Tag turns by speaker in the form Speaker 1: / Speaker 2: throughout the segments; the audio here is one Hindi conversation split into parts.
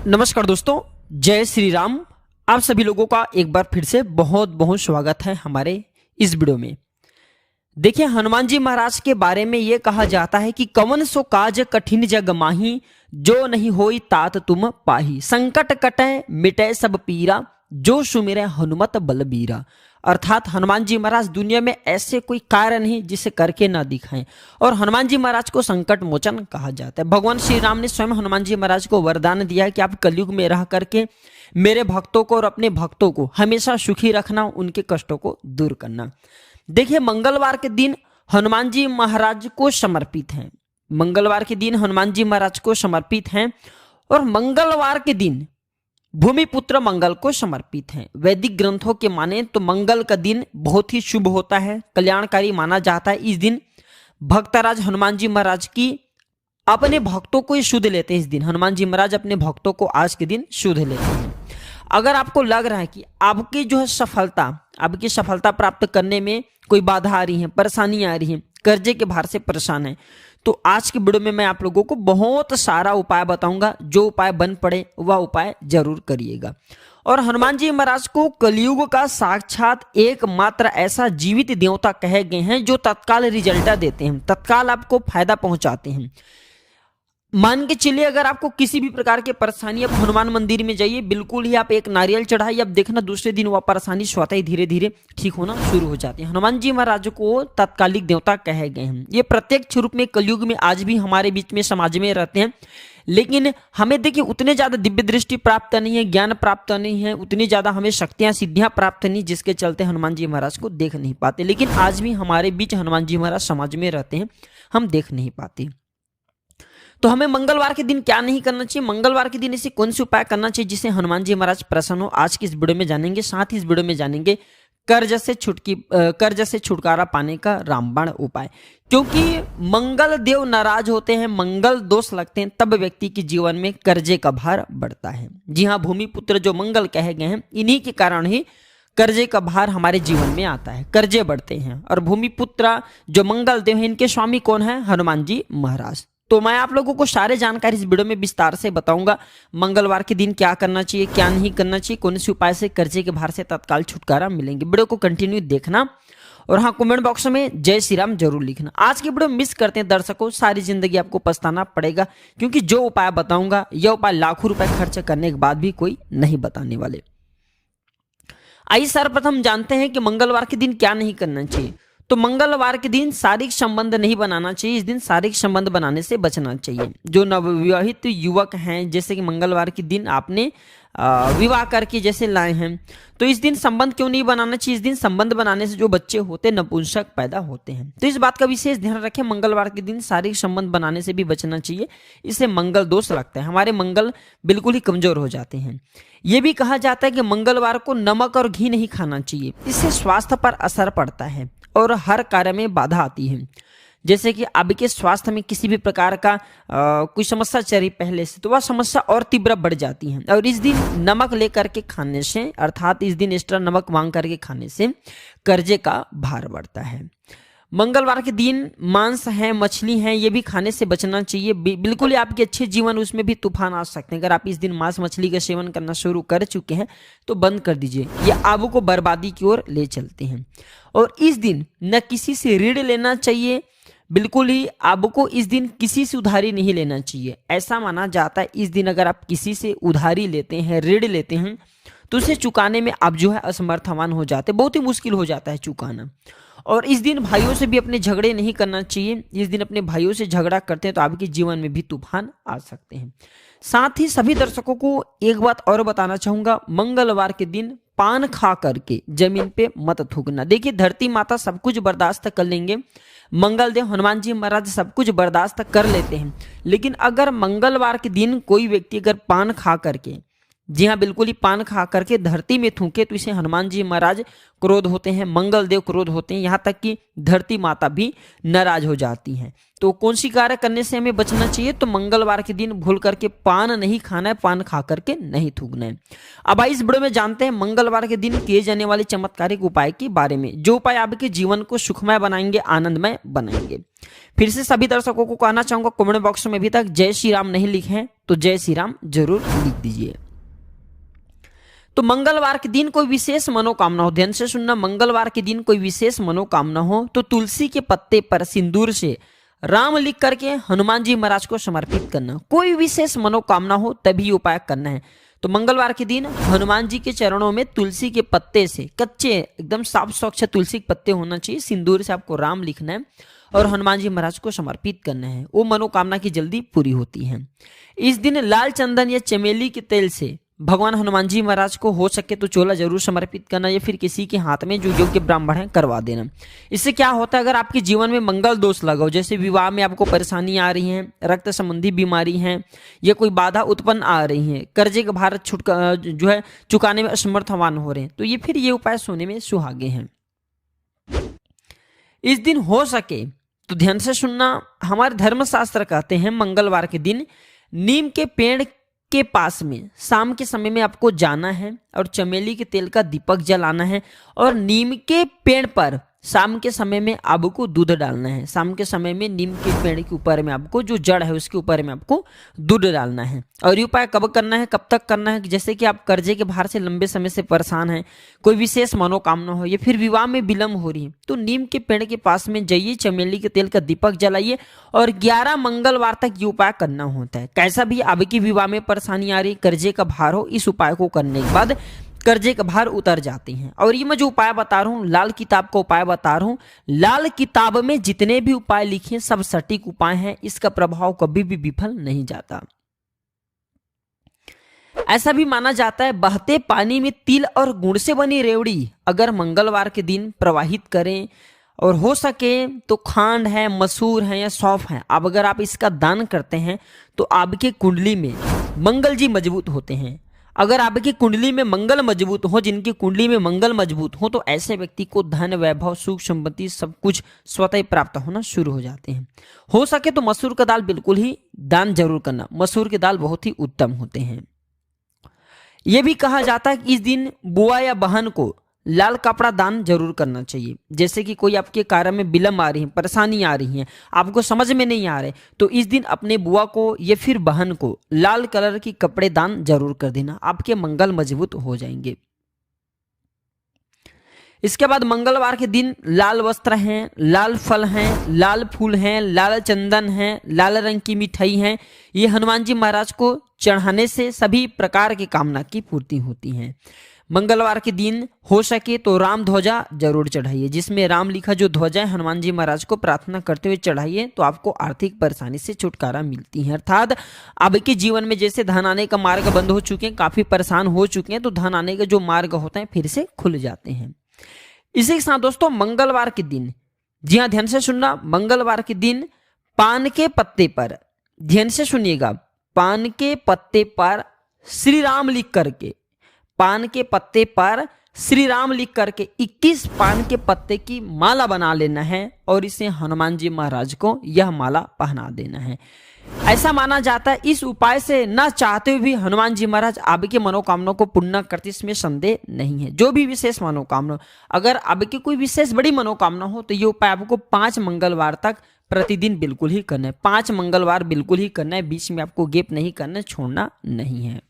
Speaker 1: नमस्कार दोस्तों, जय श्री राम। आप सभी लोगों का एक बार फिर से बहुत बहुत स्वागत है हमारे इस वीडियो में। देखिए, हनुमान जी महाराज के बारे में ये कहा जाता है कि कवन सो काज कठिन जग माही, जो नहीं होई तात तुम पाही। संकट कटे मिटे सब पीरा, जो सुमिरै हनुमत बलबीरा। अर्थात हनुमान जी महाराज दुनिया में ऐसे कोई कार्य नहीं जिसे करके ना दिखाएं, और हनुमान जी महाराज को संकट मोचन कहा जाता है। भगवान श्री राम ने स्वयं हनुमान जी महाराज को वरदान दिया है कि आप कलयुग में रह करके मेरे भक्तों को और अपने भक्तों को हमेशा सुखी रखना, उनके कष्टों को दूर करना। देखिए, मंगलवार के दिन हनुमान जी महाराज को समर्पित हैं। मंगलवार के दिन हनुमान जी महाराज को समर्पित हैं, और मंगलवार के दिन भूमिपुत्र मंगल को समर्पित हैं। वैदिक ग्रंथों के माने तो मंगल का दिन बहुत ही शुभ होता है, कल्याणकारी माना जाता है। इस दिन भक्तराज हनुमान जी महाराज की अपने भक्तों को ही शुद्ध लेते हैं। इस दिन हनुमान जी महाराज अपने भक्तों को आज के दिन शुद्ध लेते हैं। अगर आपको लग रहा है कि आपकी जो है आपकी सफलता प्राप्त करने में कोई बाधा आ रही है, परेशानी आ रही है, कर्जे के भार से परेशान है, तो आज के वीडियो में मैं आप लोगों को बहुत सारा उपाय बताऊंगा। जो उपाय बन पड़े वह उपाय जरूर करिएगा। और हनुमान जी महाराज को कलयुग का साक्षात एकमात्र ऐसा जीवित देवता कहे गए हैं जो तत्काल रिजल्ट देते हैं, तत्काल आपको फायदा पहुंचाते हैं। मान के चलिए, अगर आपको किसी भी प्रकार की परेशानी, आप हनुमान मंदिर में जाइए, बिल्कुल ही आप एक नारियल चढ़ाइए, अब देखना दूसरे दिन वह परेशानी स्वतः ही धीरे धीरे ठीक होना शुरू हो जाती है। हनुमान जी महाराज को तात्कालिक देवता कहे गए हैं। ये प्रत्यक्ष रूप में कलयुग में आज भी हमारे बीच में समाज में रहते हैं, लेकिन हमें देखिए उतने ज्यादा दिव्य दृष्टि प्राप्त नहीं है, ज्ञान प्राप्त नहीं है, उतनी ज्यादा हमें शक्तियां सिद्धियां प्राप्त नहीं, जिसके चलते हनुमान जी महाराज को देख नहीं पाते। लेकिन आज भी हमारे बीच हनुमान जी महाराज समाज में रहते हैं, हम देख नहीं पाते। तो हमें मंगलवार के दिन क्या नहीं करना चाहिए, मंगलवार के दिन ऐसे कौन से उपाय करना चाहिए जिससे हनुमान जी महाराज प्रसन्न हो, आज की इस वीडियो में जानेंगे। साथ ही इस वीडियो में जानेंगे कर्ज से छुटकारा पाने का रामबाण उपाय। क्योंकि मंगल देव नाराज होते हैं, मंगल दोष लगते हैं, तब व्यक्ति के जीवन में कर्जे का भार बढ़ता है। जी हाँ, भूमिपुत्र जो मंगल कहे गए हैं, इन्हीं के कारण ही कर्जे का भार हमारे जीवन में आता है, कर्जे बढ़ते हैं। और भूमिपुत्र जो मंगल देव हैं, इनके स्वामी कौन है? हनुमान जी महाराज। तो मैं आप लोगों को सारे जानकारी इस वीडियो में विस्तार से बताऊंगा। मंगलवार के दिन क्या करना चाहिए, क्या नहीं करना चाहिए, कौन से उपाय से कर्जे के भार से तत्काल छुटकारा मिलेंगे। वीडियो को कंटिन्यू देखना, और हाँ, कमेंट बॉक्स में जय श्री राम जरूर लिखना। आज की वीडियो मिस करते हैं दर्शकों, सारी जिंदगी आपको पछताना पड़ेगा, क्योंकि जो उपाय बताऊंगा यह उपाय लाखों रुपए खर्च करने के बाद भी कोई नहीं बताने वाले। आइए सर्वप्रथम जानते हैं कि मंगलवार के दिन क्या नहीं करना चाहिए। तो मंगलवार के दिन शारीरिक संबंध नहीं बनाना चाहिए। इस दिन शारीरिक संबंध बनाने से बचना चाहिए। जो नवविवाहित युवक हैं, जैसे कि मंगलवार के दिन आपने विवाह करके जैसे लाए हैं, तो इस दिन संबंध क्यों नहीं बनाना चाहिए? इस दिन संबंध बनाने से जो बच्चे होते हैं नपुंसक पैदा होते हैं। तो इस बात का विशेष ध्यान रखें, मंगलवार के दिन शारीरिक संबंध बनाने से भी बचना चाहिए। इससे मंगल दोष लगता है, हमारे मंगल बिल्कुल ही कमजोर हो जाते हैं। यह भी कहा जाता है कि मंगलवार को नमक और घी नहीं खाना चाहिए, इससे स्वास्थ्य पर असर पड़ता है और हर कार्य में बाधा आती है। जैसे कि आपके स्वास्थ्य में किसी भी प्रकार का कोई समस्या चल रही पहले से, तो वह समस्या और तीव्र बढ़ जाती है। और इस दिन नमक लेकर के खाने से, अर्थात इस दिन एक्स्ट्रा नमक मांग करके खाने से कर्जे का भार बढ़ता है। मंगलवार के दिन मांस है, मछली है, ये भी खाने से बचना चाहिए। बिल्कुल ही आपके अच्छे जीवन उसमें भी तूफान आ सकते हैं। अगर आप इस दिन मांस मछली का सेवन करना शुरू कर चुके हैं तो बंद कर दीजिए, ये आपको बर्बादी की ओर ले चलते हैं। और इस दिन न किसी से ऋण लेना चाहिए, बिल्कुल ही आपको इस दिन किसी से उधारी नहीं लेना चाहिए। ऐसा माना जाता है इस दिन अगर आप किसी से उधारी लेते हैं, ऋण लेते हैं, तो उसे चुकाने में आप जो है असमर्थवान हो जाते हैं, बहुत ही मुश्किल हो जाता है चुकाना। और इस दिन भाइयों से भी अपने झगड़े नहीं करना चाहिए। इस दिन अपने भाइयों से झगड़ा करते हैं तो आपके जीवन में भी तूफान आ सकते हैं। साथ ही सभी दर्शकों को एक बात और बताना चाहूंगा, मंगलवार के दिन पान खा करके जमीन पे मत थूकना। देखिए, धरती माता सब कुछ बर्दाश्त कर लेंगे, मंगल देव हनुमान जी महाराज सब कुछ बर्दाश्त कर लेते हैं, लेकिन अगर मंगलवार के दिन कोई व्यक्ति अगर पान खा करके, जी हाँ बिल्कुल ही पान खा करके धरती में थूके, तो इसे हनुमान जी महाराज क्रोध होते हैं, मंगल देव क्रोध होते हैं, यहाँ तक कि धरती माता भी नाराज हो जाती हैं। तो कौन सी कार्य करने से हमें बचना चाहिए? तो मंगलवार के दिन भूल करके पान नहीं खाना है, पान खा करके नहीं थूकना है। अब इस वीडियो में जानते हैं मंगलवार के दिन किए जाने वाले चमत्कारिक उपाय के बारे में, जो उपाय आपके जीवन को सुखमय बनाएंगे, आनंदमय बनाएंगे। फिर से सभी दर्शकों को कहना चाहूंगा, कमेंट बॉक्स में अभी तक जय श्री राम नहीं लिखे हैं तो जय श्री राम जरूर लिख दीजिए। तो मंगलवार के दिन कोई विशेष मनोकामना हो, ध्यान से सुनना, मंगलवार के दिन कोई विशेष मनोकामना हो तो तुलसी के पत्ते पर सिंदूर से राम लिख करके हनुमान जी महाराज को समर्पित करना। कोई विशेष मनोकामना हो तभी उपाय करना है। तो मंगलवार के दिन हनुमान जी के चरणों में तुलसी के पत्ते से, कच्चे एकदम साफ स्वच्छ तुलसी के पत्ते होना चाहिए, सिंदूर से आपको राम लिखना है और हनुमान जी महाराज को समर्पित करना है। वो मनोकामना की जल्दी पूरी होती है। इस दिन लाल चंदन या चमेली के तेल से भगवान हनुमान जी महाराज को हो सके तो चोला जरूर समर्पित करना, या फिर किसी के हाथ में जो योग्य ब्राह्मण है करवा देना। इससे क्या होता है, अगर आपके जीवन में मंगल दोष लगा हो, जैसे विवाह में आपको परेशानी आ रही है, रक्त संबंधी बीमारी है, या कोई बाधा उत्पन्न आ रही है, कर्जे का भार जो है चुकाने में असमर्थवान हो रहे हैं, तो ये फिर ये उपाय सोने में सुहागे हैं। इस दिन हो सके तो ध्यान से सुनना, हमारे धर्मशास्त्र कहते हैं मंगलवार के दिन नीम के पेड़ के पास में शाम के समय में आपको जाना है और चमेली के तेल का दीपक जलाना है और नीम के पेड़ पर शाम के समय में आपको दूध डालना है। शाम के समय में नीम के पेड़ के ऊपर में आपको जो जड़ है उसके ऊपर में आपको दूध डालना है। और ये उपाय कब करना है, कब तक करना है, जैसे कि आप कर्जे के भार से लंबे समय से परेशान हैं, कोई विशेष मनोकामना हो या फिर विवाह में विलंब हो रही है, तो नीम के पेड़ के पास में जाइए, चमेली के तेल का दीपक जलाइए और 11 मंगलवार तक ये उपाय करना होता है। कैसा भी आपकी विवाह में परेशानी आ रही, कर्जे का भार हो, इस उपाय को करने के बाद कर्जे का भार उतर जाते हैं। और ये मैं जो उपाय बता रहा हूँ, लाल किताब का उपाय बता रहा हूँ, लाल किताब में जितने भी उपाय लिखे सब सटीक उपाय हैं, इसका प्रभाव कभी भी विफल नहीं जाता। ऐसा भी माना जाता है बहते पानी में तिल और गुड़ से बनी रेवड़ी अगर मंगलवार के दिन प्रवाहित करें, और हो सके तो खांड है, मसूर है या सौंफ है, अब अगर आप इसका दान करते हैं तो आपके कुंडली में मंगल जी मजबूत होते हैं। अगर आपकी कुंडली में मंगल मजबूत हो, जिनकी कुंडली में मंगल मजबूत हो, तो ऐसे व्यक्ति को धन, वैभव, सुख, संपत्ति सब कुछ स्वतः प्राप्त होना शुरू हो जाते हैं। हो सके तो मसूर का दाल बिल्कुल ही दान जरूर करना, मसूर की दाल बहुत ही उत्तम होते हैं। यह भी कहा जाता है कि इस दिन बुआ या बहन को लाल कपड़ा दान जरूर करना चाहिए। जैसे कि कोई आपके कार्य में विलंब आ रही है, परेशानी आ रही है, आपको समझ में नहीं आ रहे, तो इस दिन अपने बुआ को या फिर बहन को लाल कलर की कपड़े दान जरूर कर देना, आपके मंगल मजबूत हो जाएंगे। इसके बाद मंगलवार के दिन लाल वस्त्र हैं, लाल फल हैं, लाल फूल हैं, लाल चंदन हैं, लाल रंग की मिठाई हैं, ये हनुमान जी महाराज को चढ़ाने से सभी प्रकार की कामना की पूर्ति होती है। मंगलवार के दिन हो सके तो राम ध्वजा जरूर चढ़ाइए, जिसमें राम लिखा जो ध्वजा है हनुमान जी महाराज को प्रार्थना करते हुए चढ़ाइए, तो आपको आर्थिक परेशानी से छुटकारा मिलती है। अर्थात आपके जीवन में जैसे धन आने का मार्ग बंद हो चुके हैं, काफी परेशान हो चुके हैं, तो धन आने के जो मार्ग होते हैं फिर से खुल जाते हैं। इसी के साथ दोस्तों मंगलवार के दिन, जी हाँ ध्यान से सुनना, मंगलवार के दिन पान के पत्ते पर, ध्यान से सुनिएगा, पान के पत्ते पर श्री राम लिख करके, पान के पत्ते पर श्री राम लिख करके 21 पान के पत्ते की माला बना लेना है और इसे हनुमान जी महाराज को यह माला पहना देना है। ऐसा माना जाता है इस उपाय से न चाहते हुए भी हनुमान जी महाराज आपकी मनोकामना को पूर्ण करते, इसमें संदेह नहीं है। जो भी विशेष मनोकामना, अगर आपकी कोई विशेष बड़ी मनोकामना हो तो ये उपाय आपको 5 मंगलवार तक प्रतिदिन बिल्कुल ही करना है। 5 मंगलवार बिल्कुल ही करना है, बीच में आपको गैप नहीं करना, छोड़ना नहीं है।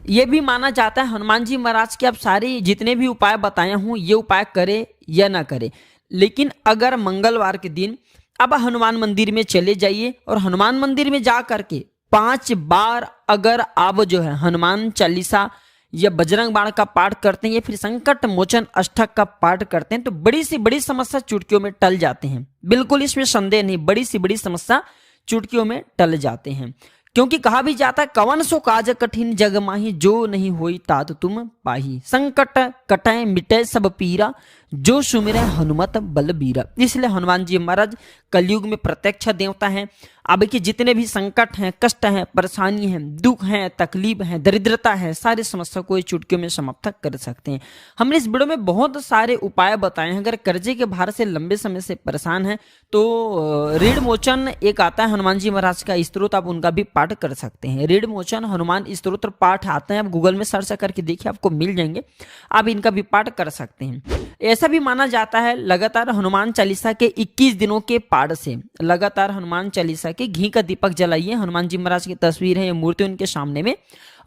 Speaker 1: यह भी माना जाता है हनुमान जी महाराज के आप सारे जितने भी उपाय बताया हूं ये उपाय करे या ना करे, लेकिन अगर मंगलवार के दिन अब हनुमान मंदिर में चले जाइए और हनुमान मंदिर में जा करके 5 बार अगर आप जो है हनुमान चालीसा या बजरंग बाण का पाठ करते हैं या फिर संकट मोचन अष्टक का पाठ करते हैं तो बड़ी सी बड़ी समस्या चुटकियों में टल जाते हैं। बिल्कुल इसमें संदेह नहीं, बड़ी सी बड़ी समस्या चुटकियों में टल जाते हैं। क्योंकि कहा भी जाता है कवन सो काज कठिन जग माही, जो नहीं होई तात तुम पाही, संकट कटै मिटै सब पीरा, जो सुमिरै हनुमत बलबीरा। इसलिए हनुमान जी महाराज कलयुग में प्रत्यक्ष देवता हैं। अब के जितने भी संकट हैं, कष्ट हैं, परेशानी हैं, दुख हैं, तकलीफ हैं, दरिद्रता है, सारी समस्या को चुटकियों में समाप्त कर सकते हैं। हमने इस वीडियो में बहुत सारे उपाय बताए हैं। अगर कर्जे के भार से लंबे समय से परेशान हैं तो ऋण मोचन एक आता है हनुमान जी महाराज का स्तोत्र, आप उनका भी पाठ कर सकते हैं। ऋण मोचन हनुमान स्तोत्र पाठ आते हैं, आप गूगल में सर्च करके देखिए आपको मिल जाएंगे, आप इनका भी पाठ कर सकते हैं। ऐसा ऐसा भी माना जाता है लगातार हनुमान चालीसा के 21 दिनों के पाठ से लगातार हनुमान चालीसा के घी का दीपक जलाइए। हनुमान जी महाराज की तस्वीर है, ये मूर्ति उनके सामने में,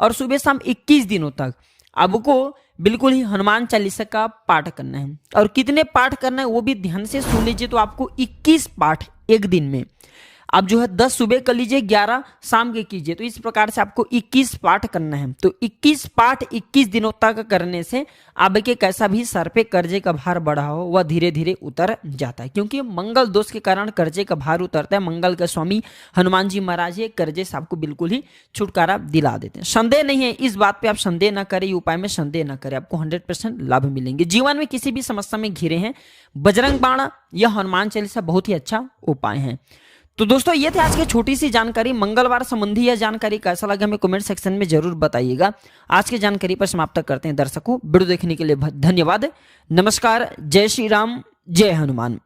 Speaker 1: और सुबह शाम 21 दिनों तक आपको बिल्कुल ही हनुमान चालीसा का पाठ करना है। और कितने पाठ करना है वो भी ध्यान से सुन लीजिए। तो आपको 21 पाठ एक दिन में, आप जो है 10 सुबह कर लीजिए, 11 शाम के कीजिए। तो इस प्रकार से आपको 21 पाठ करना है। तो 21 पाठ 21 दिनों तक करने से आपके कैसा भी सर पे कर्जे का भार बढ़ा हो वह धीरे धीरे उतर जाता है, क्योंकि मंगल दोष के कारण कर्जे का भार उतरता है। मंगल के स्वामी हनुमान जी महाराज ये कर्जे से आपको बिल्कुल ही छुटकारा दिला देते हैं। संदेह नहीं है इस बात पे, आप संदेह ना करें, उपाय में संदेह ना करें, आपको 100% लाभ मिलेंगे। जीवन में किसी भी समस्या में घिरे हैं, बजरंग बाण या हनुमान चालीसा बहुत ही अच्छा उपाय है। तो दोस्तों ये थी आज की छोटी सी जानकारी। मंगलवार संबंधी यह जानकारी कैसा लगा हमें कमेंट सेक्शन में जरूर बताइएगा। आज की जानकारी पर समाप्त करते हैं। दर्शकों वीडियो देखने के लिए धन्यवाद। नमस्कार, जय श्री राम, जय हनुमान।